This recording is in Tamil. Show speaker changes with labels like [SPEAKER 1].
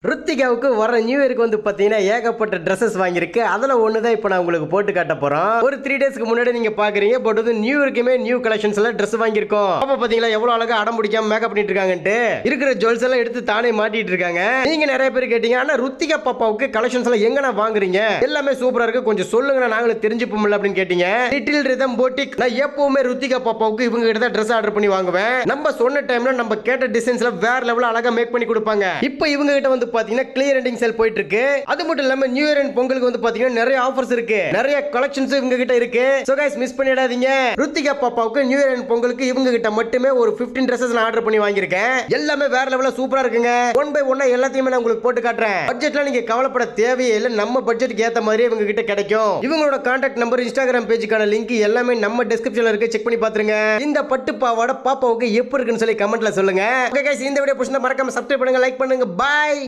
[SPEAKER 1] ருத்திகாவுக்கு வர நியூ இயருக்கு வந்து பாத்தீங்கன்னா ஏகப்பட்ட ட்ரெஸ்ஸஸ் வாங்கியிருக்கு. அதுல ஒன்று தான் இப்போ நான் உங்களுக்கு போட்டு காட்ட போறோம். ஒரு 3 டேஸ்க்கு முன்னாடி நீங்க பாக்குறீங்க. பட் வந்து நியூ இயருக்குமே நியூ கலெக்ஷன்ஸ்ல ட்ரெஸ் வாங்கியிருக்கோம். அப்ப பாத்தீங்களா எவ்வளவு அழகா அடம் பிடிக்காம மேக்கப் பண்ணிட்டு இருக்காங்கன்ட்டு இருக்கிற ஜுவல்ஸ் எல்லாம் எடுத்து தானே மாட்டிட்டு இருக்காங்க. நீங்க நிறைய பேர் கேட்டீங்க, ஆனா ருத்திகா பாப்பாவுக்கு கலெக்ஷன்ஸ் எல்லாம் எங்கனா வாங்குறீங்க? எல்லாமே சூப்பரா இருக்கு, கொஞ்சம் சொல்லுங்க நாங்களும் தெரிஞ்சுப்போம்ல அப்படின்னு கேட்டீங்க. லிட்டில் ரிதம் போட்டிக். நான் எப்பவுமே ருத்திகா பாப்பாவுக்கு இவங்க கிட்ட தான் ட்ரெஸ் ஆர்டர் பண்ணி வாங்குவேன். நம்ம சொன்ன டைம்ல நம்ம கேட்ட டிசைன்ஸ்ல வேற லெவல்ல அழகா மேக் பண்ணி கொடுப்பாங்க. இப்போ இவங்க கிட்ட வந்து பாத்தீங்கன்னா கிளியர் எண்டிங் சேல் போயிட்டு இருக்கு. அது மட்டும் இல்லாம நியூ இயர் அண்ட் பொங்கலுக்கு வந்து பாத்தீங்கன்னா நிறைய ஆஃபர்ஸ் இருக்கு, நிறைய கலெக்ஷன்ஸ் இவங்க கிட்ட இருக்கு. சோ गाइस மிஸ் பண்ணிடாதீங்க. ருத்திகா பாப்பாவுக்கு நியூ இயர் அண்ட் பொங்கலுக்கு இவங்க கிட்ட மட்டுமே ஒரு 15 Dresses நான் ஆர்டர் பண்ணி வாங்கியிருக்கேன். எல்லாமே வேற லெவல்ல சூப்பரா இருக்குங்க. ஒன் பை ஒன்னா எல்லாத்தையுமே நான் உங்களுக்கு போட்டு காட்டுறேன். பட்ஜெட்ல நீங்க கவலைப்பட தேவையே இல்லை, நம்ம பட்ஜெட்டுக்கு ஏத்த மாதிரி இவங்க கிட்ட கிடைக்கும். இவங்களோட கான்டாக்ட் நம்பர், இன்ஸ்டாகிராம் பேஜுக்கான லிங்க் எல்லாமே நம்ம டிஸ்கிரிப்ஷன்ல இருக்கு, செக் பண்ணி பாத்துருங்க. இந்த பட்டு பாவாடை பாப்பாவுக்கு எப்படி இருக்குன்னு சொல்லி கமெண்ட்ல சொல்லுங்க. ஓகே गाइस, இந்த வீடியோ பிடிச்சிருந்தா மறக்காம சப்ஸ்கிரைப் பண்ணுங்க, லைக் பண்ணுங்க. பை.